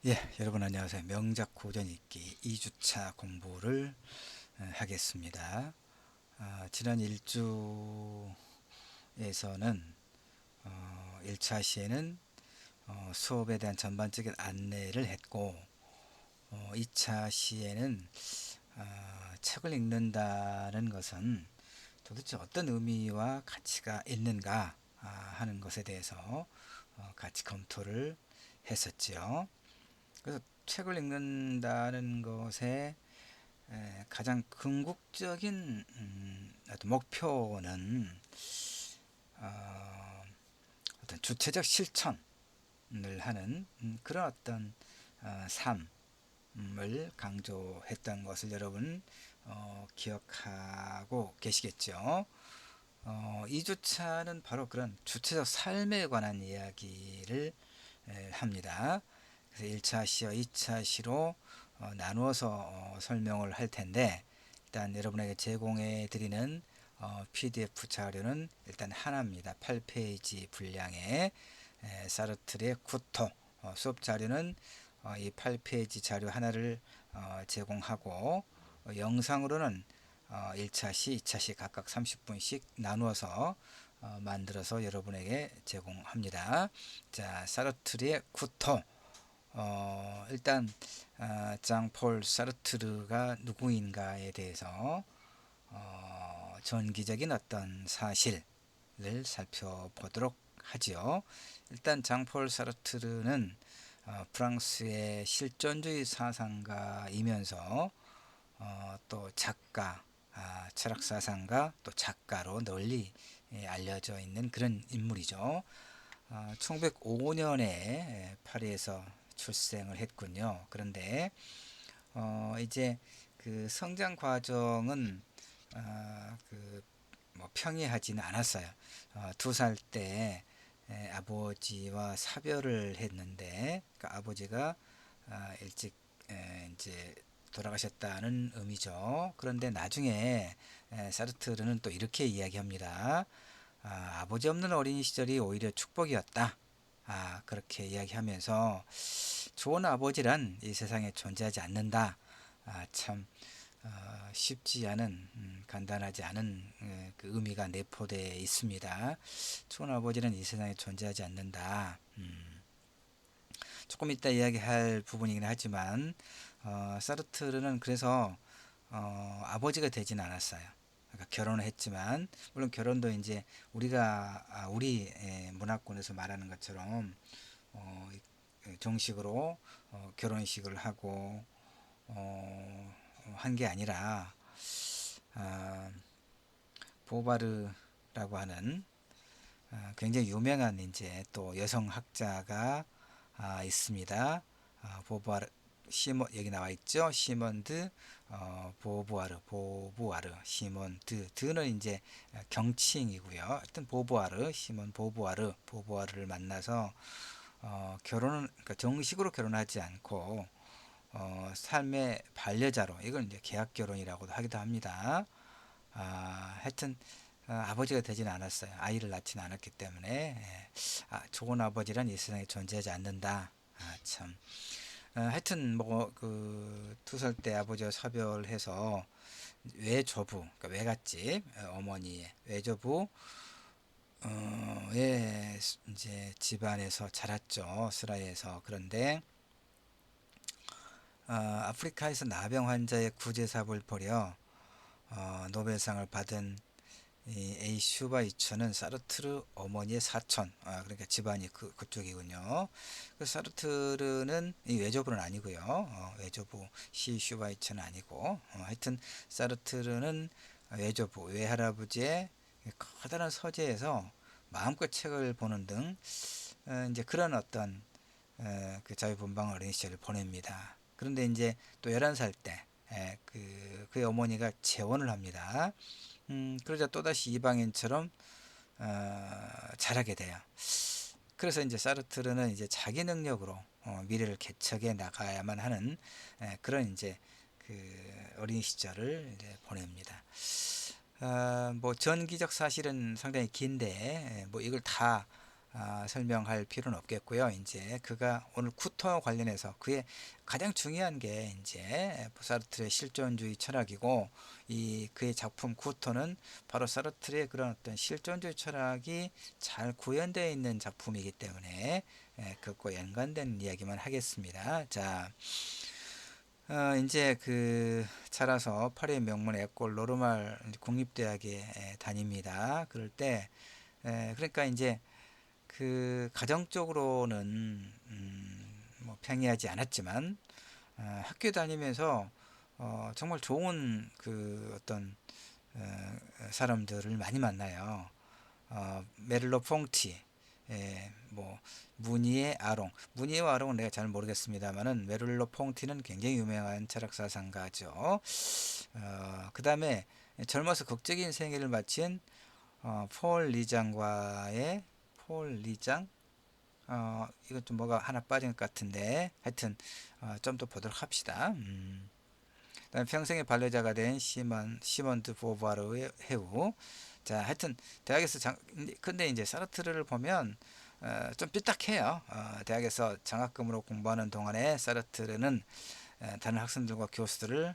예, 여러분 안녕하세요. 명작 고전 읽기 2주차 공부를 하겠습니다. 지난 1주에서는 1차 시에는 수업에 대한 전반적인 안내를 했고, 2차 시에는 책을 읽는다는 것은 도대체 어떤 의미와 가치가 있는가 하는 것에 대해서 같이 검토를 했었지요. 그래서 책을 읽는다는 것의 가장 궁극적인 어떤 목표는 어, 어떤 주체적 실천을 하는 그런 어떤 삶을 강조했던 것을 여러분 기억하고 계시겠죠. 2주차는 바로 그런 주체적 삶에 관한 이야기를 합니다. 그래서 1차 시와 2차 시로 나누어서 설명을 할 텐데, 일단 여러분에게 제공해 드리는 PDF 자료는 일단 하나입니다. 8페이지 분량의 사르트르의 구토. 수업 자료는 이 8페이지 자료 하나를 제공하고, 영상으로는 1차 시, 2차 시 각각 30분씩 나누어서 만들어서 여러분에게 제공합니다. 자, 사르트르의 구토. 일단 장폴 사르트르가 누구인가에 대해서 전기적인 어떤 사실을 살펴보도록 하지요. 일단 장폴 사르트르는 프랑스의 실존주의 사상가이면서 또 작가, 철학사상가, 또 작가로 널리 알려져 있는 그런 인물이죠. 1905년에 파리에서 출생을 했군요. 그런데 이제 그 성장 과정은 그뭐 평이하지는 않았어요. 2살 때 아버지와 사별을 했는데, 그 아버지가 일찍 이제 돌아가셨다는 의미죠. 그런데 나중에 사르트르는 또 이렇게 이야기합니다. 아버지 없는 어린이 시절이 오히려 축복이었다. 그렇게 이야기하면서 좋은 아버지란 이 세상에 존재하지 않는다. 참 쉽지 않은 간단하지 않은 그 의미가 내포되어 있습니다. 좋은 아버지는 이 세상에 존재하지 않는다. 조금 이따 이야기할 부분이긴 하지만 사르트르는 그래서 아버지가 되진 않았어요. 그러니까 결혼을 했지만, 물론 결혼도 이제 우리 문화권에서 말하는 것처럼 정식으로 결혼식을 하고 한 게 아니라, 아, 보바르라고 하는 굉장히 유명한 이제 또 여성학자가 있습니다. 보부아르, 시몬, 여기 나와 있죠. 시몬드 보부아르, 시몬드, 드는 이제 경칭이고요. 하여튼 보부아르, 시몬 보부아르를 만나서 결혼은, 그러니까 정식으로 결혼하지 않고 삶의 반려자로, 이걸 이제 계약 결혼이라고도 하기도 합니다. 하여튼 아버지가 되지는 않았어요. 아이를 낳지는 않았기 때문에. 좋은 아버지란 이 세상에 존재하지 않는다. 참. 하여튼 뭐 그 2살 때 아버지와 사별해서 외조부, 그러니까 외갓집 어머니의 외조부 의 이제 집안에서 자랐죠. 스라에서. 그런데 아프리카에서 나병 환자의 구제 사업을 벌여 노벨상을 받은 이 에이 슈바 이처는 사르트르 어머니의 사촌, 그러니까 집안이 그쪽이군요. 그 사르트르는 이 외조부는 아니고요. 외조부 시 슈바이처는 아니고, 하여튼 사르트르는 외조부 외할아버지의 커다란 서재에서 마음껏 책을 보는 등 이제 그런 어떤 그 자유분방 어린 시절을 보냅니다. 그런데 이제 또 11살 때 그의 어머니가 재혼을 합니다. 그러자 또다시 이방인처럼 자라게 돼요. 그래서 이제 사르트르는 이제 자기 능력으로 미래를 개척해 나가야만 하는 그런 이제 그 어린 시절을 이제 보냅니다. 뭐 전기적 사실은 상당히 긴데 뭐 이걸 다 설명할 필요는 없겠고요. 이제 그가 오늘 구토와 관련해서 그의 가장 중요한 게 이제 사르트르의 실존주의 철학이고, 이 그의 작품 구토는 바로 사르트르의 그런 어떤 실존주의 철학이 잘 구현되어 있는 작품이기 때문에 그것과 연관된 이야기만 하겠습니다. 자, 이제 자라서 파리의 명문 에콜 노르말 국립대학에 다닙니다. 그럴 때 그러니까 이제 가정적으로는 뭐 평이하지 않았지만 학교 다니면서 정말 좋은 어떤 사람들을 많이 만나요. 메를로 퐁티, 뭐 무니에 아롱, 무니에와 아롱은 내가 잘 모르겠습니다만은 메를로 퐁티는 굉장히 유명한 철학사상가죠. 그 다음에 젊어서 극적인 생애를 마친 폴 리장과의 폴 리장, 이건 좀 뭐가 하나 빠진 것 같은데 하여튼 좀 더 보도록 합시다. 그다음에 평생의 반려자가 된 시몬드 보바르의 해우. 자, 하여튼 대학에서 근데 이제 사르트르를 보면 좀 삐딱해요. 대학에서 장학금으로 공부하는 동안에 사르트르는 다른 학생들과 교수들을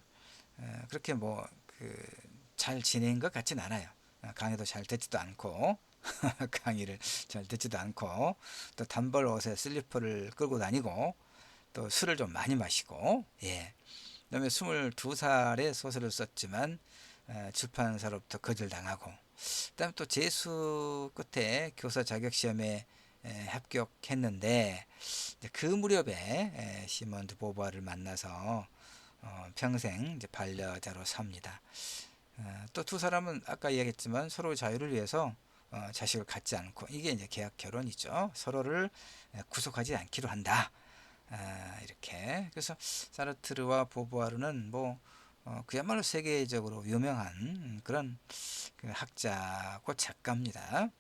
그렇게 뭐 잘 지낸 것 같진 않아요. 강의도 잘 듣지도 않고 강의를 잘 듣지도 않고, 또 단벌 옷에 슬리퍼를 끌고 다니고, 또 술을 좀 많이 마시고, 예. 그다음에 22살에 소설을 썼지만 출판사로부터 거절당하고, 그다음에 또 재수 끝에 교사 자격 시험에 합격했는데, 그 무렵에 시몬드 보바를 만나서 평생 이제 반려자로 삽니다. 또 두 사람은 아까 이야기했지만 서로 자유를 위해서 자식을 갖지 않고, 이게 이제 계약 결혼이죠. 서로를 구속하지 않기로 한다. 이렇게. 그래서 사르트르와 보부아르는 뭐 그야말로 세계적으로 유명한 그런 학자고 작가입니다.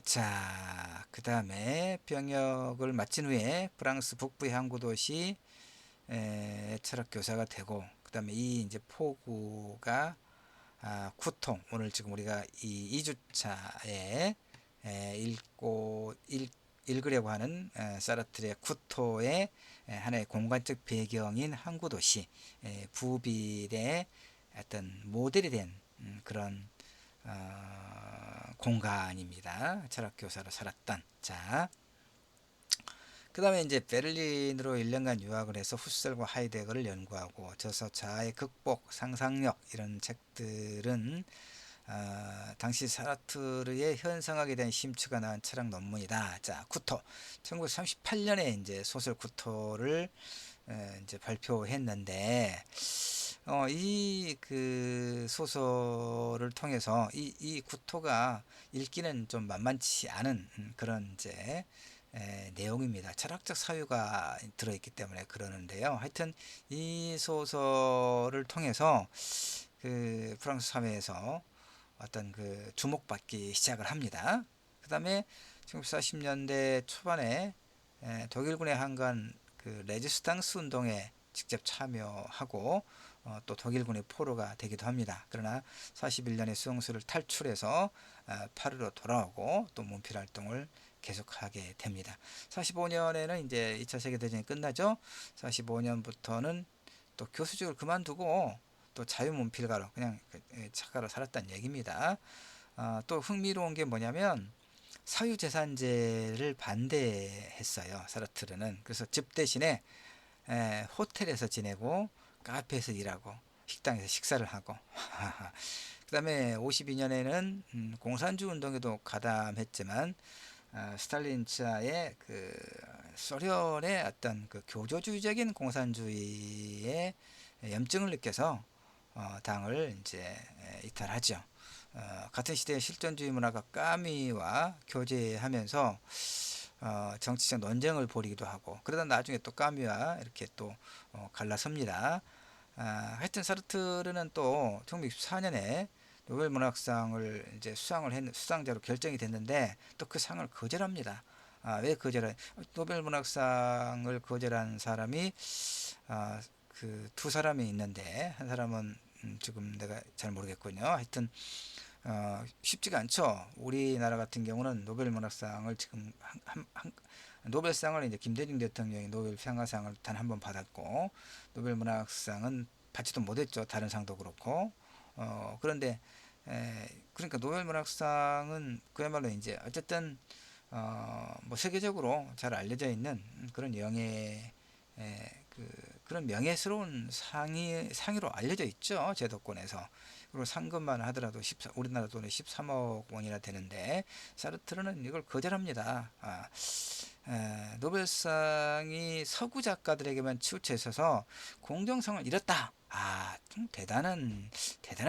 자, 그 다음에 병역을 마친 후에 프랑스 북부의 항구 도시 철학 교사가 되고, 그 다음에 이 이제 포구가 구통, 오늘 지금 우리가 이 2주차에 읽으려고 하는 사르트르의 구토의 하나의 공간적 배경인 항구 도시 부빌의 어떤 모델이 된 그런 공간입니다. 철학 교사로 살았던. 자, 그 다음에 이제 베를린으로 1년간 유학을 해서 후셀과 하이데거를 연구하고, 저서 자아의 극복, 상상력, 이런 책들은 당시 사르트르의 현상학에 대한 심취가 나온 철학 논문이다. 자, 구토. 1938년에 이제 소설 구토를 이제 발표했는데, 이 소설을 통해서 이 구토가 읽기는 좀 만만치 않은 그런 이제 내용입니다. 철학적 사유가 들어있기 때문에 그러는데요. 하여튼 이 소설을 통해서 프랑스 사회에서 어떤 주목받기 시작을 합니다. 그 다음에 1940년대 초반에 독일군에 항거한 레지스탕스 운동에 직접 참여하고 또 독일군의 포로가 되기도 합니다. 그러나 41년에 수용소를 탈출해서 파리로 돌아오고 또 문필 활동을 계속하게 됩니다. 45년에는 이제 2차 세계대전이 끝나죠. 45년부터는 또 교수직을 그만두고 또 자유문필가로 그냥 작가로 살았다는 얘기입니다. 또 흥미로운 게 뭐냐면 사유재산제를 반대했어요. 사르트르는. 그래서 집 대신에 호텔에서 지내고 카페에서 일하고 식당에서 식사를 하고 그 다음에 52년에는 공산주의 운동에도 가담했지만 스탈린 치하의 소련의 어떤 교조주의적인 공산주의의 염증을 느껴서 당을 이제 이탈하죠. 같은 시대의 실존주의 문화가 까미와 교제하면서 정치적 논쟁을 벌이기도 하고, 그러다 나중에 또 까미와 이렇게 또 갈라섭니다. 하여튼 사르트르는 또 1964년에 노벨 문학상을 이제 수상자로 결정이 됐는데 또 그 상을 거절합니다. 왜 거절해? 노벨 문학상을 거절한 사람이 두 사람이 있는데, 한 사람은 지금 내가 잘 모르겠군요. 하여튼 쉽지가 않죠. 우리나라 같은 경우는 노벨 문학상을 지금 노벨상을 이제 김대중 대통령이 노벨 평화상을 단 한 번 받았고, 노벨 문학상은 받지도 못했죠. 다른 상도 그렇고. 그런데 그러니까 노벨 문학상은 그야말로 이제 어쨌든 뭐 세계적으로 잘 알려져 있는 그런 그런 명예스러운 상으로 알려져 있죠. 제도권에서. 그리고 상금만 하더라도 우리나라 돈이 13억 원이나 되는데 사르트르는 이걸 거절합니다. 노벨상이 서구 작가들에게만 치우쳐 있어서 공정성을 잃었다. 좀 대단한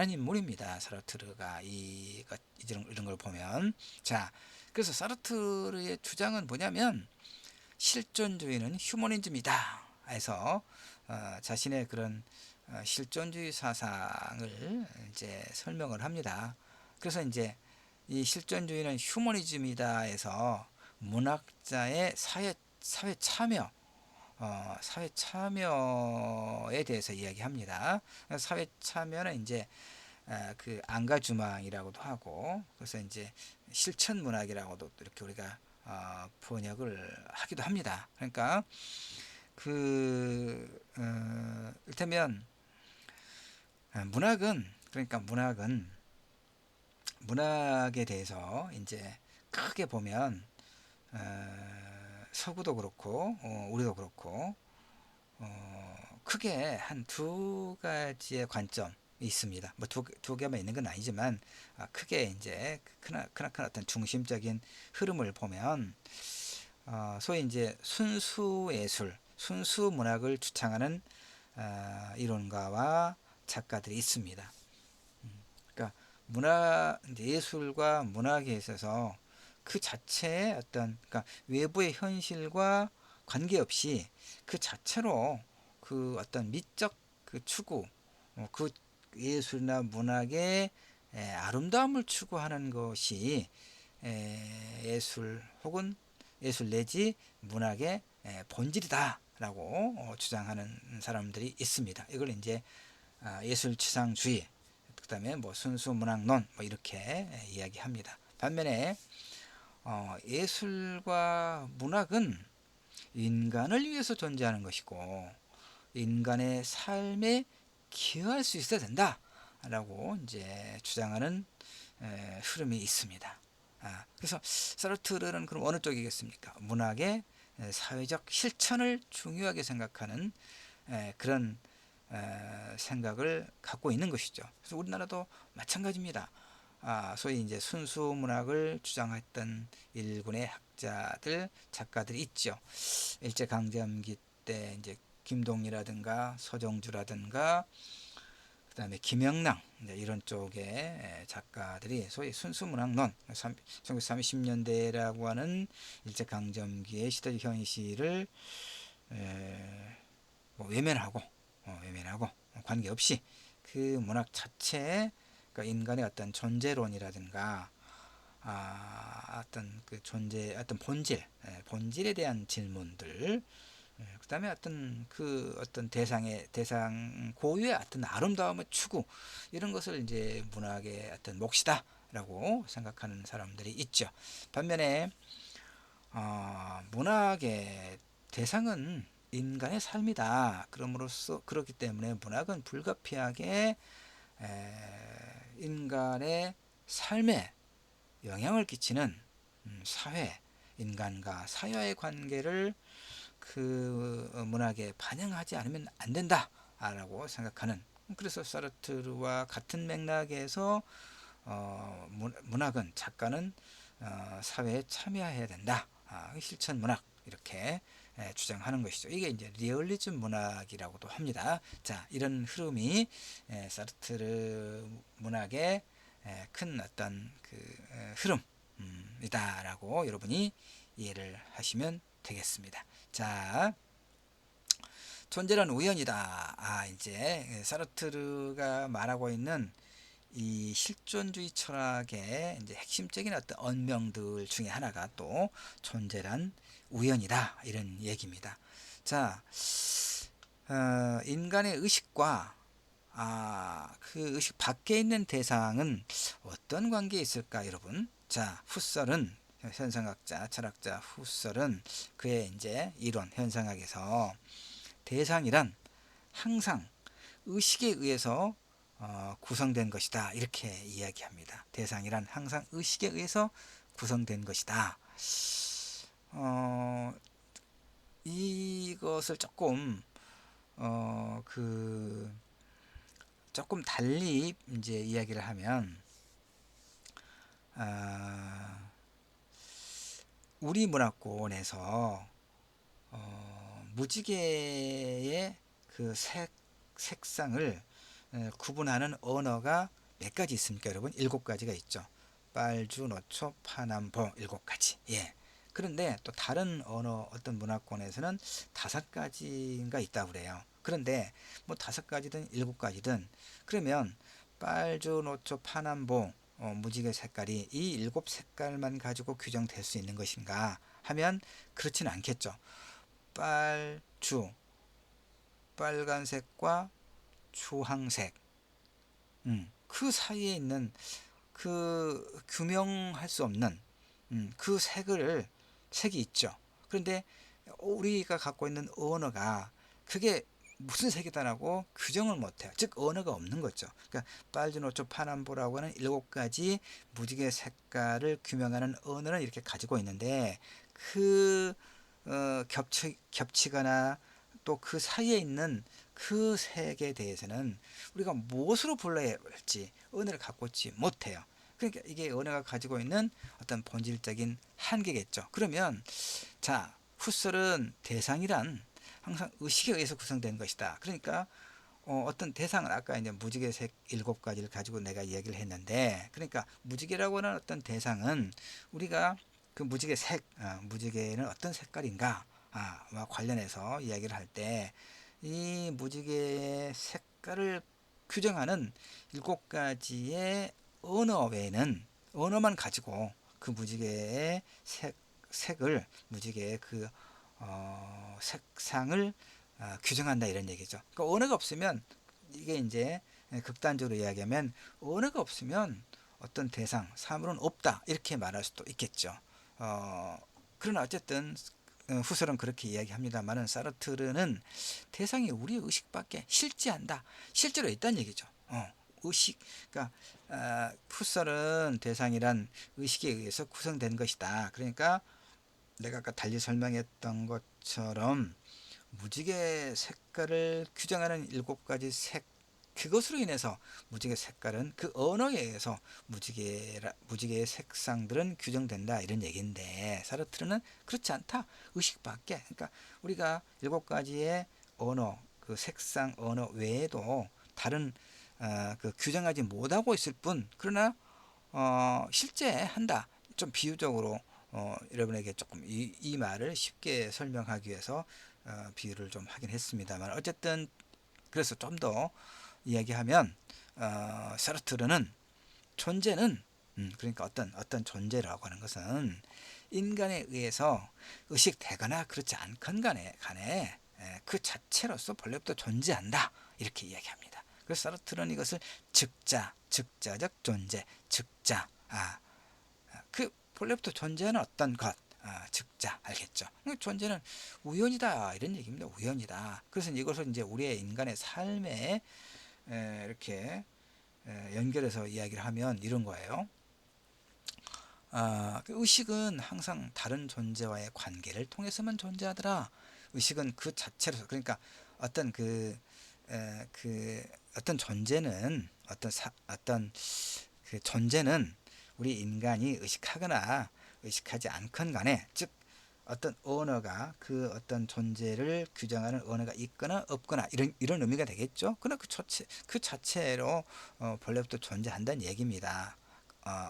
인물입니다. 사르트르가 이런 걸 보면. 자, 그래서 사르트르의 주장은 뭐냐면 실존주의는 휴머니즘이다 해서 자신의 그런 실존주의 사상을 이제 설명을 합니다. 그래서 이제 이 실존주의는 휴머니즘이다 해서 문학자의 사회 참여, 사회 참여에 대해서 이야기합니다. 사회 참여는 이제 그 안가주망이라고도 하고, 그래서 이제 실천 문학이라고도 이렇게 우리가 번역을 하기도 합니다. 그러니까 일테면 문학에 대해서 이제 크게 보면 서구도 그렇고 우리도 그렇고 크게 한 두 가지의 관점이 있습니다. 뭐 두 개만 있는 건 아니지만 크게 이제 크나큰 어떤 중심적인 흐름을 보면 소위 이제 순수 예술, 순수 문학을 주창하는 이론가와 작가들이 있습니다. 그러니까 예술과 문학에 있어서 그 자체의 그러니까 외부의 현실과 관계없이 그 자체로 그 어떤 미적 그 추구, 그 예술이나 문학의 아름다움을 추구하는 것이 예술 혹은 예술 내지 문학의 본질이다라고 주장하는 사람들이 있습니다. 이걸 이제 예술치상주의, 그다음에 뭐 순수문학론 뭐 이렇게 이야기합니다. 반면에 예술과 문학은 인간을 위해서 존재하는 것이고 인간의 삶에 기여할 수 있어야 된다라고 이제 주장하는 흐름이 있습니다. 그래서 사르트르는 그럼 어느 쪽이겠습니까? 문학의 사회적 실천을 중요하게 생각하는 그런 생각을 갖고 있는 것이죠. 그래서 우리나라도 마찬가지입니다. 소위 이제 순수 문학을 주장했던 일군의 학자들, 작가들이 있죠. 일제 강점기 때 이제 김동리라든가 서정주라든가 그다음에 김영랑 이런 쪽의 작가들이 소위 순수문학론 1930년대라고 하는 일제강점기의 시대적 현실을 뭐 외면하고 관계없이 그 문학 자체에 그러니까 인간의 어떤 존재론이라든가 어떤 그 어떤 본질에 대한 질문들, 그다음에 어떤 대상 고유의 어떤 아름다움의 추구 이런 것을 이제 문학의 어떤 몫이다라고 생각하는 사람들이 있죠. 반면에 문학의 대상은 인간의 삶이다. 그럼으로써 그렇기 때문에 문학은 불가피하게 인간의 삶에 영향을 끼치는 사회, 인간과 사회의 관계를 그 문학에 반영하지 않으면 안 된다라고 생각하는, 그래서 사르트르와 같은 맥락에서 문학은 작가는 사회에 참여해야 된다. 실천 문학 이렇게 주장하는 것이죠. 이게 이제 리얼리즘 문학이라고도 합니다. 자, 이런 흐름이 사르트르 문학의 큰 어떤 그 흐름이다라고 여러분이 이해를 하시면 되겠습니다. 자, 존재는 우연이다. 이제 사르트르가 말하고 있는 이 실존주의 철학의 이제 핵심적인 어떤 언명들 중에 하나가 또 존재란 우연이다 이런 얘기입니다. 자, 인간의 의식과 그 의식 밖에 있는 대상은 어떤 관계에 있을까, 여러분? 자, 훗설은 현상학자, 철학자 훗설은 그의 이제 이론 현상학에서 대상이란 항상 의식에 의해서 구성된 것이다, 이렇게 이야기합니다. 대상이란 항상 의식에 의해서 구성된 것이다. 어, 이것을 그 조금 달리 이제 이야기를 하면, 아, 우리 문화권에서 무지개의 그 색상을 구분하는 언어가 몇 가지 있습니까, 여러분? 7가지가 있죠. 빨주, 노초, 파남보, 7가지. 예. 그런데 또 다른 언어 어떤 문화권에서는 5가지인가 있다고 그래요. 그런데 뭐 5가지든 7가지든, 그러면 빨주, 노초, 파남보, 무지개 색깔이 이 7색깔만 가지고 규정될 수 있는 것인가 하면 그렇지는 않겠죠. 빨주, 빨간색과 주황색, 그 사이에 있는 그 규명할 수 없는 그 색이 있죠. 그런데 우리가 갖고 있는 언어가 그게 무슨 색이다라고 규정을 못해요. 즉 언어가 없는 거죠. 그러니까 빨주, 노초, 파남보라고 하는 7가지 무지개 색깔을 규명하는 언어는 이렇게 가지고 있는데, 그 겹치거나 또 그 사이에 있는 그 색에 대해서는 우리가 무엇으로 불러야 할지 언어를 갖고 있지 못해요. 그러니까 이게 언어가 가지고 있는 어떤 본질적인 한계겠죠. 그러면 자, 훗설은 대상이란 항상 의식에 의해서 구성된 것이다. 그러니까 어떤 대상은 아까 이제 무지개색 7가지를 가지고 내가 이야기를 했는데, 그러니까 무지개라고 하는 어떤 대상은 우리가 그 무지개는 어떤 색깔인가 와 관련해서 이야기를 할 때 이 무지개의 색깔을 규정하는 7가지의 언어 외에는, 언어만 가지고 그 무지개의 색을, 무지개의 그 색상을 규정한다, 이런 얘기죠. 그러니까 언어가 없으면, 이게 이제 극단적으로 이야기하면 언어가 없으면 어떤 대상, 사물은 없다, 이렇게 말할 수도 있겠죠. 어, 그러나 어쨌든 후설은 그렇게 이야기합니다만은, 사르트르는 대상이 우리의 의식밖에 실제한다, 실제로 있다는 얘기죠. 의식, 그러니까 후설은 대상이란 의식에 의해서 구성된 것이다. 그러니까 내가 아까 달리 설명했던 것처럼 무지개 색깔을 규정하는 7가지 그것으로 인해서 무지개 색깔은 그 언어에 의해서 무지개의 색상들은 규정된다, 이런 얘기인데, 사르트르는 그렇지 않다. 의식 밖에, 그러니까 우리가 7가지의 언어, 그 색상 언어 외에도 다른 그 규정하지 못하고 있을 뿐, 그러나 실제 한다. 좀 비유적으로 여러분에게 조금 이 말을 쉽게 설명하기 위해서 비유를 좀 하긴 했습니다만, 어쨌든 그래서 좀 더 이야기하면, 사르트르는 존재는, 그러니까 어떤 존재라고 하는 것은 인간에 의해서 의식되거나 그렇지 않건 간에 그 자체로서 본래부터 존재한다, 이렇게 이야기합니다. 그래서 사르트르는 이것을 즉자적 존재, 즉자, 그 본래부터 존재하는 어떤 것, 즉자, 알겠죠? 존재는 우연이다, 이런 얘기입니다. 우연이다. 그래서 이것을 이제 우리의 인간의 삶에 이렇게 연결해서 이야기를 하면 이런 거예요. 그 의식은 항상 다른 존재와의 관계를 통해서만 존재하더라. 의식은 그 자체로서, 그러니까 어떤 어떤 존재는, 어떤 그 존재는 우리 인간이 의식하거나 의식하지 않건 간에, 즉 어떤 언어가 그 어떤 존재를 규정하는 언어가 있거나 없거나, 이런 의미가 되겠죠. 그러나 그 자체로 본래부터 존재한다는 얘기입니다.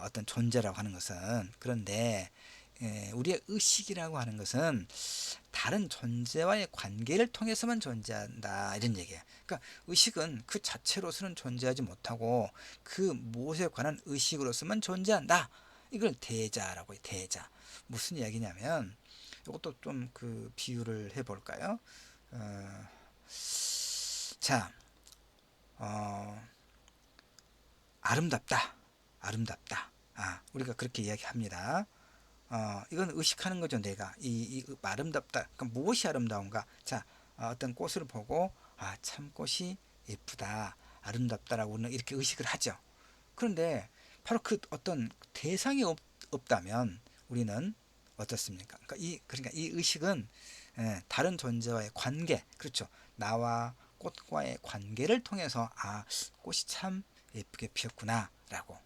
어떤 존재라고 하는 것은. 그런데 우리의 의식이라고 하는 것은 다른 존재와의 관계를 통해서만 존재한다, 이런 얘기예요. 그러니까 의식은 그 자체로서는 존재하지 못하고 그 무엇에 관한 의식으로서만 존재한다. 이걸 대자라고 해요. 대자. 무슨 이야기냐면, 이것도 좀 그 비유를 해볼까요? 자, 어, 아름답다. 아름답다. 우리가 그렇게 이야기합니다. 이건 의식하는 거죠. 내가 이 아름답다. 그러니까 무엇이 아름다운가? 자, 어떤 꽃을 보고 참 꽃이 예쁘다, 아름답다라고 우리는 이렇게 의식을 하죠. 그런데 바로 그 어떤 대상이 없다면 우리는 어떻습니까? 그러니까 이 의식은 다른 존재와의 관계, 그렇죠. 나와 꽃과의 관계를 통해서 꽃이 참 예쁘게 피었구나라고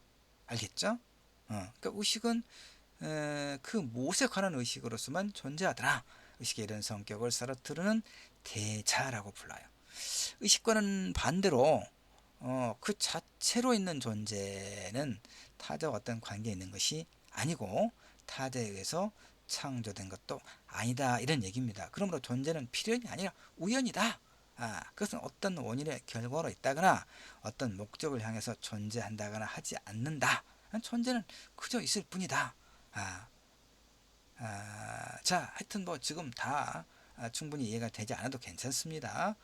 알겠죠? 그러니까 의식은 그 무엇에 관한 의식으로서만 존재하더라. 의식의 이런 성격을 사르트르는 대자라고 불러요. 의식과는 반대로 그 자체로 있는 존재는 타자와 어떤 관계에 있는 것이 아니고 타자에 의해서 창조된 것도 아니다, 이런 얘기입니다. 그러므로 존재는 필연이 아니라 우연이다. 그것은 어떤 원인의 결과로 있다거나 어떤 목적을 향해서 존재한다거나 하지 않는다. 존재는 그저 있을 뿐이다. 아, 자, 하여튼 뭐 지금 다 충분히 이해가 되지 않아도 괜찮습니다.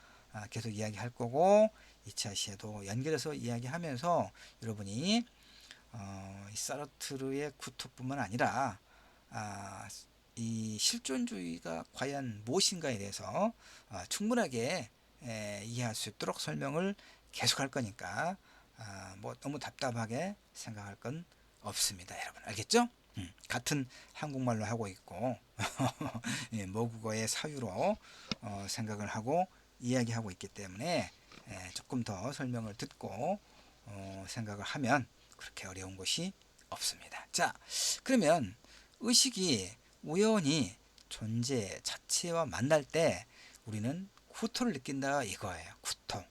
계속 이야기할 거고 2차 시에도 연결해서 이야기하면서 여러분이 이 사르트르의 구토뿐만 아니라 이 실존주의가 과연 무엇인가에 대해서 충분하게 이해할 수 있도록 설명을 계속할 거니까 뭐 너무 답답하게 생각할 건 없습니다. 여러분 알겠죠? 같은 한국말로 하고 있고 예, 모국어의 사유로 생각을 하고 이야기하고 있기 때문에 조금 더 설명을 듣고 생각을 하면 그렇게 어려운 것이 없습니다. 자, 그러면 의식이 우연히 존재 자체와 만날 때 우리는 구토를 느낀다 이거예요. 구토.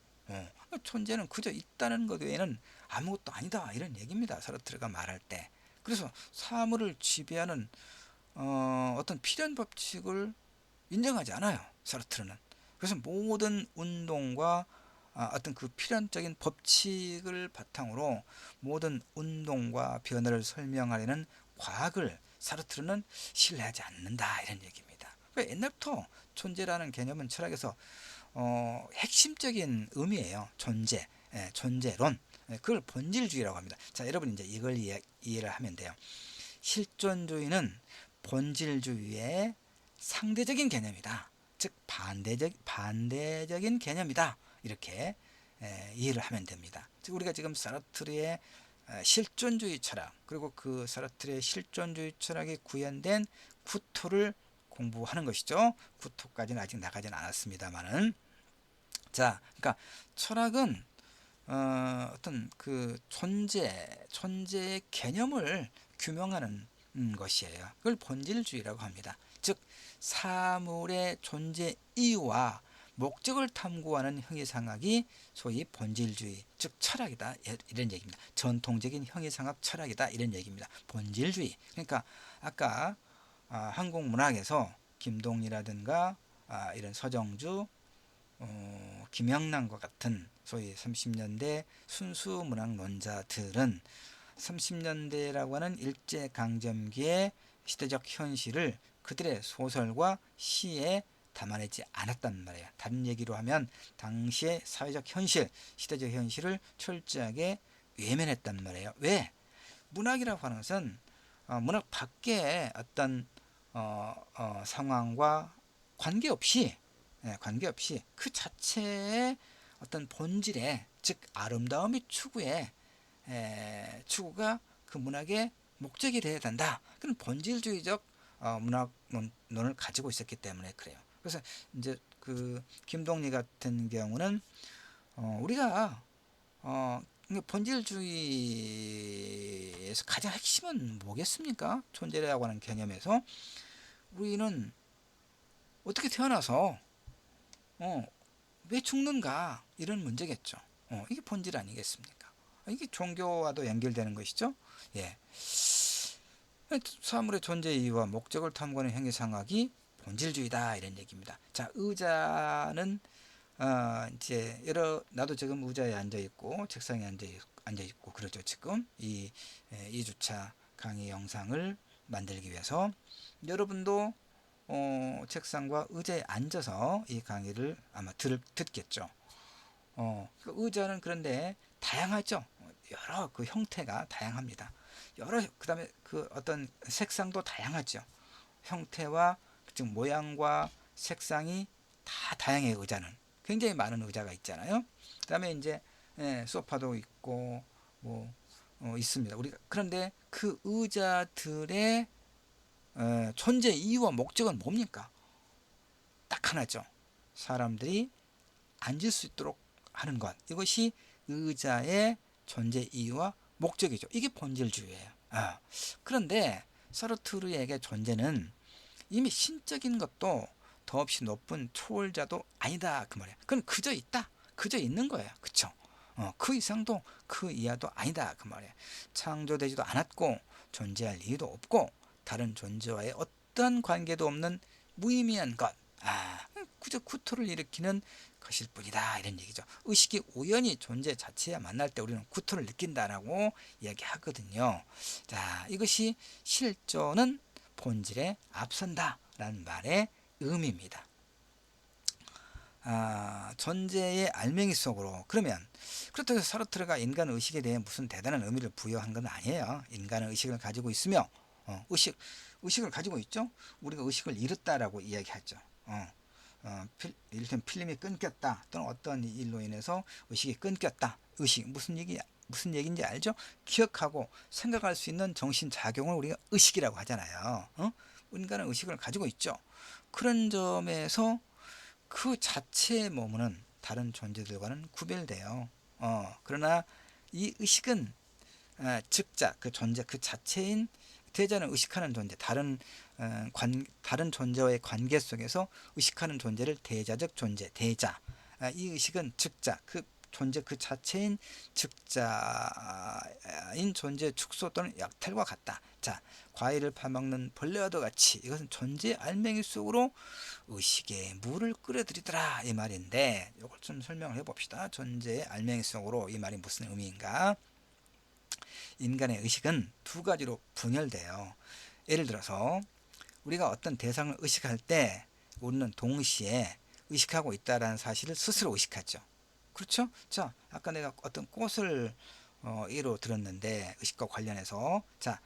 존재는 그저 있다는 것 외에는 아무것도 아니다, 이런 얘기입니다. 사르트르가 말할 때. 그래서 사물을 지배하는 어떤 필연 법칙을 인정하지 않아요. 사르트르는. 그래서 모든 운동과 어떤 그 필연적인 법칙을 바탕으로 모든 운동과 변화를 설명하려는 과학을 사르트르는 신뢰하지 않는다, 이런 얘기입니다. 그러니까 옛날부터 존재라는 개념은 철학에서 핵심적인 의미예요. 존재, 존재론. 그걸 본질주의라고 합니다. 자, 여러분 이제 이걸 이해를 하면 돼요. 실존주의는 본질주의의 상대적인 개념이다. 즉 반대적인 개념이다. 이렇게 이해를 하면 됩니다. 즉 우리가 지금 사르트르의 실존주의 철학, 그리고 그 사르트르의 실존주의 철학이 구현된 구토를 공부하는 것이죠. 구토까지는 아직 나가지는 않았습니다만은, 자, 그러니까 철학은 어떤 그 존재의 개념을 규명하는 것이에요. 그걸 본질주의라고 합니다. 즉 사물의 존재 이유와 목적을 탐구하는 형이상학이 소위 본질주의, 즉 철학이다, 이런 얘기입니다. 전통적인 형이상학 철학이다, 이런 얘기입니다. 본질주의. 그러니까 아까 한국 문학에서 김동리라든가 이런 서정주, 김영란과 같은 소위 30년대 순수 문학론자들은 30년대라고 하는 일제강점기의 시대적 현실을 그들의 소설과 시에 담아내지 않았단 말이에요. 다른 얘기로 하면 당시의 사회적 현실, 시대적 현실을 철저하게 외면했단 말이에요. 왜? 문학이라고 하는 것은 문학 밖의 어떤 상황과 관계없이 관계없이 그 자체의 어떤 본질에, 즉 아름다움이 추구가 그 문학의 목적이 되어야 된다. 그런 본질주의적 문학론을 가지고 있었기 때문에 그래요. 그래서 이제 그 김동리 같은 경우는 우리가 본질주의에서 가장 핵심은 뭐겠습니까? 존재라고 하는 개념에서 우리는 어떻게 태어나서 왜 죽는가, 이런 문제겠죠. 이게 본질 아니겠습니까? 이게 종교와도 연결되는 것이죠. 예. 사물의 존재 이유와 목적을 탐구하는 형이상학이 본질주의다, 이런 얘기입니다. 자, 의자는 이제 나도 지금 의자에 앉아 있고 책상에 앉아 있고 그러죠. 지금 이 2주차 강의 영상을 만들기 위해서 여러분도 책상과 의자에 앉아서 이 강의를 아마 듣겠죠. 그 의자는 그런데 다양하죠. 여러 그 형태가 다양합니다. 여러 그다음에 그 어떤 색상도 다양하죠. 형태와 즉 모양과 색상이 다 다양해요. 의자는 굉장히 많은 의자가 있잖아요. 그다음에 이제 소파도 있고 뭐 있습니다. 우리가 그런데 그 의자들의 존재 이유와 목적은 뭡니까? 딱 하나죠. 사람들이 앉을 수 있도록 하는 것. 이것이 의자의 존재 이유와 목적이죠. 이게 본질주의예요. 그런데 사르트르에게 존재는 이미 신적인 것도 더없이 높은 초월자도 아니다 그 말이야. 그건 그저 있다, 그저 있는 거예요. 그쵸? 그 이상도 그 이하도 아니다 그 말이야. 창조되지도 않았고 존재할 이유도 없고 다른 존재와의 어떠한 관계도 없는 무의미한 것. 그저 구토를 일으키는 것일 뿐이다 이런 얘기죠. 의식이 우연히 존재 자체와 만날 때 우리는 구토를 느낀다라고 이야기하거든요. 자, 이것이 실존은 본질에 앞선다라는 말의 의미입니다. 존재의 알맹이 속으로 그러면 그렇다고 해서 사르트르가 인간 의식에 대해 무슨 대단한 의미를 부여한 건 아니에요. 인간은 의식을 가지고 있으며 의식을 가지고 있죠. 우리가 의식을 잃었다라고 이야기하죠. 이를테면 필름이 끊겼다 또는 어떤 일로 인해서 의식이 끊겼다. 의식 무슨 얘기인지 알죠? 기억하고 생각할 수 있는 정신 작용을 우리가 의식이라고 하잖아요. 인간은 의식을 가지고 있죠. 그런 점에서 그 자체의 몸은 다른 존재들과는 구별돼요. 그러나 이 의식은 즉자 그 존재 그 자체인 대자는 의식하는 존재 다른 존재와의 관계 속에서 의식하는 존재를 대자적 존재 대자 이 의식은 즉자 그 존재 그 자체인 즉자인 존재의 축소 또는 약탈과 같다. 자, 과일을 파먹는 벌레와도 같이 이것은 존재의 알맹이 속으로 의식에 물을 끓여들이더라 이 말인데 이걸 좀 설명을 해봅시다. 존재의 알맹이 속으로 이 말이 무슨 의미인가? 인간의 의식은 두 가지로 분열돼요. 예를 들어서 우리가 어떤 대상을 의식할 때 우리는 동시에 의식하고 있다는 사실을 스스로 의식하죠. 그렇죠? 자, 아까 내가 어떤 꽃을 예로 들었는데 의식과 관련해서 자,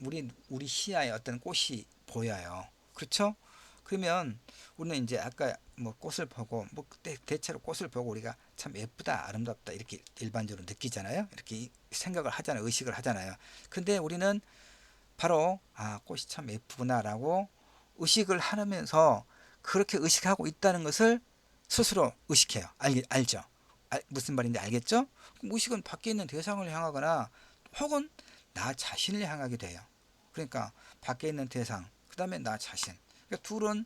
우리 시야에 어떤 꽃이 보여요. 그렇죠? 그러면 우리는 이제 아까 뭐 꽃을 보고 뭐 그때 대체로 꽃을 보고 우리가 참 예쁘다, 아름답다 이렇게 일반적으로 느끼잖아요. 이렇게 생각을 하잖아요. 의식을 하잖아요. 근데 우리는 바로 꽃이 참 예쁘구나라고 의식을 하면서 그렇게 의식하고 있다는 것을 스스로 의식해요. 알죠? 무슨 말인지 알겠죠? 의식은 밖에 있는 대상을 향하거나 혹은 나 자신을 향하게 돼요. 그러니까 밖에 있는 대상, 그 다음에 나 자신. 그러니까 둘은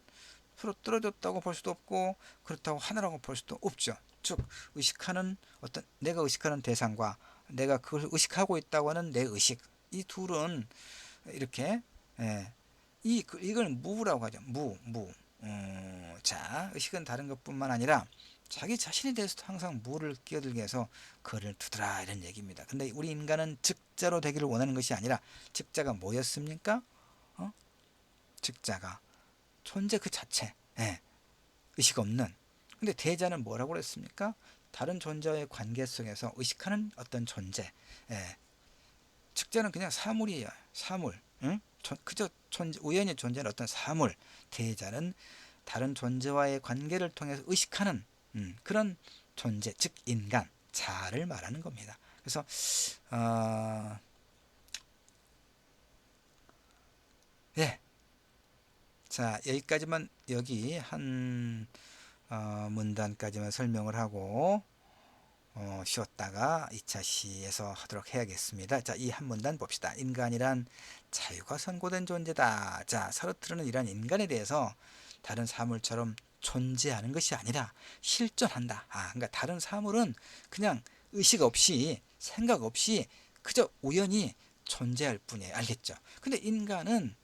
서로 떨어졌다고 볼 수도 없고 그렇다고 하나라고 볼 수도 없죠. 즉 의식하는 어떤 내가 의식하는 대상과 내가 그걸 의식하고 있다고 하는 내 의식 이 둘은 이렇게 이걸 무라고 하죠. 무. 자, 의식은 다른 것뿐만 아니라 자기 자신에 대해서도 항상 무를 끼어들게 해서 그를 두더라 이런 얘기입니다. 근데 우리 인간은 즉자로 되기를 원하는 것이 아니라 즉자가 뭐였습니까? 즉자가 존재 그 자체, 의식 없는. 근데 대자는 뭐라고 그랬습니까? 다른 존재와의 관계 속에서 의식하는 어떤 존재. 즉자는 그냥 사물이에요. 사물. 응? 그저 우연히 존재하는 어떤 사물. 대자는 다른 존재와의 관계를 통해서 의식하는 그런 존재, 즉 인간, 자를 말하는 겁니다. 그래서 예, 자 여기까지만 여기 한 문단까지만 설명을 하고 쉬었다가 2차 시에서 하도록 해야겠습니다. 자, 이 한 문단 봅시다. 인간이란 자유가 선고된 존재다. 자, 사르트르는 이러한 인간에 대해서 다른 사물처럼 존재하는 것이 아니라 실존한다. 그러니까 다른 사물은 그냥 의식 없이 생각 없이 그저 우연히 존재할 뿐이에요. 알겠죠? 근데 인간은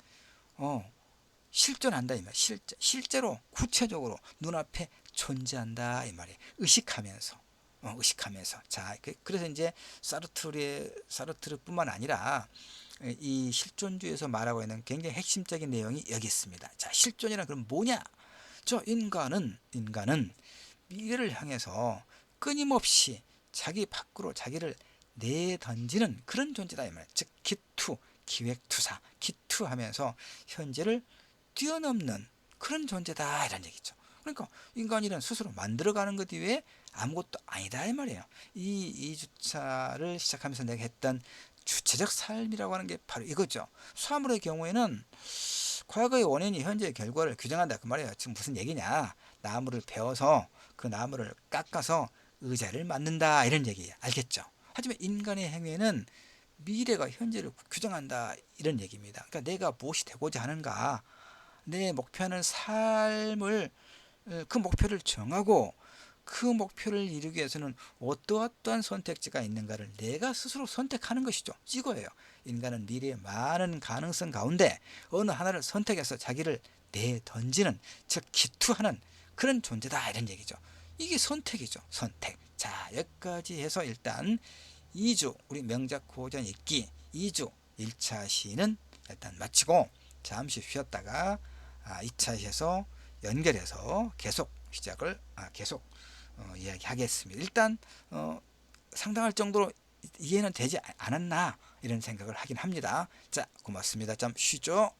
실존한다 이 말. 실제로 구체적으로 눈앞에 존재한다 이 말이에요. 의식하면서. 자, 그래서 이제 사르트르뿐만 아니라 이 실존주의에서 말하고 있는 굉장히 핵심적인 내용이 여기 있습니다. 자, 실존이란 그럼 뭐냐? 저 인간은 미래를 향해서 끊임없이 자기 밖으로 자기를 내던지는 그런 존재다 이 말이에요. 즉 기투, 기획투사, 기투하면서 현재를 뛰어넘는 그런 존재다 이런 얘기죠. 그러니까 인간이란 스스로 만들어가는 것 이외에 아무것도 아니다 이 말이에요. 이 2주차를 시작하면서 내가 했던 주체적 삶이라고 하는 게 바로 이거죠. 수화물의 경우에는 과거의 원인이 현재의 결과를 규정한다 그 말이에요. 지금 무슨 얘기냐, 나무를 베어서 그 나무를 깎아서 의자를 만든다 이런 얘기예요. 알겠죠? 하지만 인간의 행위는 미래가 현재를 규정한다 이런 얘기입니다. 그러니까 내가 무엇이 되고자 하는가, 내 목표하는 삶을, 그 목표를 정하고 그 목표를 이루기 위해서는 어떠한 선택지가 있는가를 내가 스스로 선택하는 것이죠. 이거예요. 인간은 미래의 많은 가능성 가운데 어느 하나를 선택해서 자기를 내던지는, 즉 기투하는 그런 존재다 이런 얘기죠. 이게 선택이죠. 선택. 자, 여기까지 해서 일단 2주 우리 명작 고전 읽기 2주 1차 시는 일단 마치고 잠시 쉬었다가 2차 시에서 연결해서 계속 시작을 계속 이야기하겠습니다. 일단 상당할 정도로 이해는 되지 않았나 이런 생각을 하긴 합니다. 자, 고맙습니다. 좀 쉬죠.